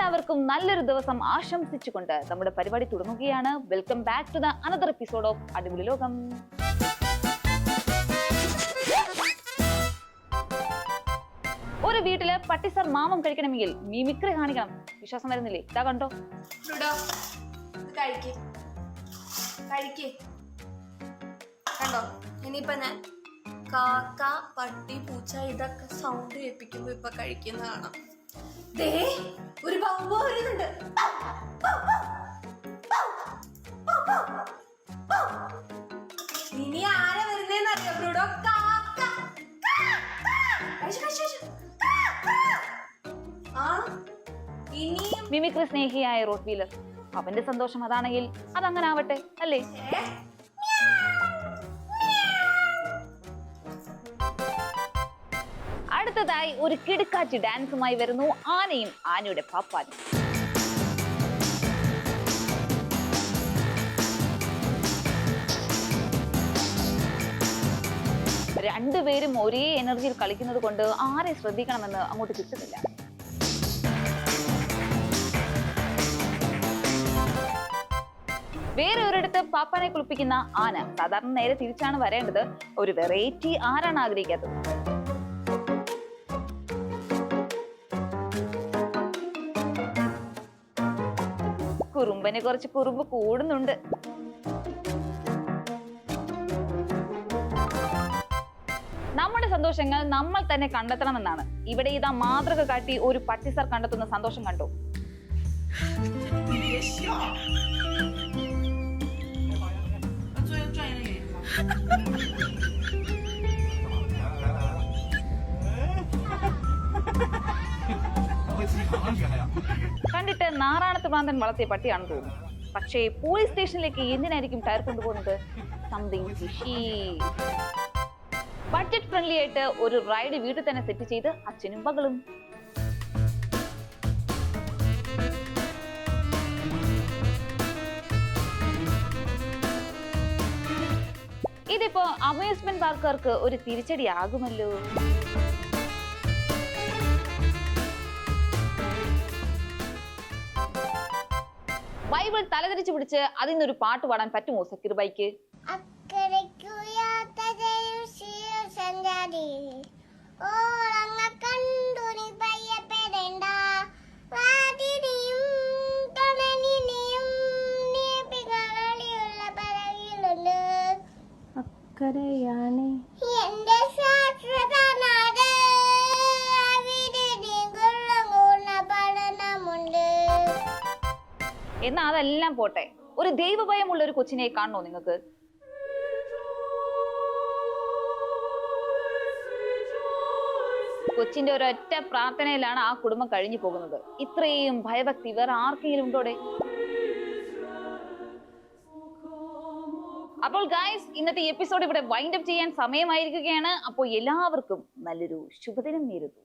എല്ലാവർക്കും നല്ലൊരു ദിവസം ആശംസിച്ചുകൊണ്ട് നമ്മുടെ പരിപാടി തുടങ്ങുകയാണ്. Welcome back to the another episode of അടിപൊളി ലോകം. ഒരു വീട്ടില് പട്ടിസാർ മാമം കഴിക്കണമെങ്കിൽ മിമിക്രി കാണിക്കണം. വിശ്വാസം വരുന്നില്ലേ? ഇതാ കണ്ടോ. കണ്ടോ, ഇനിയിപ്പൊ ഞാൻ കാക്ക, പട്ടി, പൂച്ച ഇതൊക്കെ സൗണ്ട് കേൾപ്പിക്കുമ്പോ ഇപ്പൊ കഴിക്കുന്നതാണ്. ദേ ഒരു ബമ്പ വരുന്നുണ്ട്. ഇനി ആരാ വരുന്നേന്ന് അറിയോ ബ്രൂഡോ? കാക്ക. ഇനിയും മിമിക്രി സ്നേഹിയായ റോട്ട് വീലർ, അവന്റെ സന്തോഷം അതാണെങ്കിൽ അതങ്ങനെ ആവട്ടെ അല്ലേ? അടുത്തതായി ഒരു കിടുക്കാച്ചി ഡാൻസുമായി വരുന്നു ആനയും ആനയുടെ പാപ്പാനും. രണ്ടുപേരും ഒരേ എനർജിയിൽ കളിക്കുന്നത് കൊണ്ട് ആരെ ശ്രദ്ധിക്കണമെന്ന് അങ്ങോട്ട് കിട്ടുന്നില്ല. വേറെ ഒരിടത്ത് പാപ്പാനെ കുളിപ്പിക്കുന്ന ആന. സാധാരണ നേരെ തിരിച്ചാണ് വരേണ്ടത്. ഒരു വെറൈറ്റി ആരാണ് ആഗ്രഹിക്കാത്തത്? കുറുമ്പനെ കുറച്ച് കുറുമ്പ് കൂടുന്നുണ്ട്. നമ്മുടെ സന്തോഷങ്ങൾ നമ്മൾ തന്നെ കണ്ടെത്തണമെന്നാണ്. ഇവിടെ ഇതാ മാതൃക കാട്ടി ഒരു പട്ടിസാർ കണ്ടെത്തുന്ന സന്തോഷം കണ്ടു. കണ്ടിട്ട് നാറാണത്ത് പ്രാന്തൻ വളർത്തിയ പട്ടിയാണെന്ന് തോന്നുന്നു. പക്ഷേ പോലീസ് സ്റ്റേഷനിലേക്ക് എന്തിനായിരിക്കും ടയർ കൊണ്ടുപോകുന്നത്? Something fishy. ബഡ്ജറ്റ് ഫ്രണ്ട്ലി ആയിട്ട് ഒരു റൈഡ് വീട്ടിൽ തന്നെ സെറ്റ് ചെയ്ത് അച്ഛനും മകളും. ഇതിപ്പോ അമ്യൂസ്മെന്റ് പാർക്കുകാർക്ക് ഒരു തിരിച്ചടി ആകുമല്ലോ. ബൈബിൾ തലതിരിച്ചു പിടിച്ച് അതിന്നൊരു പാട്ട് പാടാൻ പറ്റുമോ സക്കീർ ബൈക്ക്? അക്കരയാണ് എന്നാ അതെല്ലാം പോട്ടെ, ഒരു ദൈവഭയമുള്ള ഒരു കൊച്ചിനെ കാണണോ നിങ്ങൾക്ക്? കൊച്ചിന്റെ ഒരൊറ്റ പ്രാർത്ഥനയിലാണ് ആ കുടുംബം കഴിഞ്ഞു പോകുന്നത്. ഇത്രയും ഭയഭക്തി വേറെ ആർക്കെങ്കിലും ഉണ്ടോടെ? അപ്പോൾ ഗൈസ്, ഇന്നത്തെ എപ്പിസോഡ് ഇവിടെ വൈൻഡ് അപ്പ് ചെയ്യാൻ സമയമായിരിക്കുകയാണ്. അപ്പോൾ എല്ലാവർക്കും നല്ലൊരു ശുഭദിനം നേരുന്നു.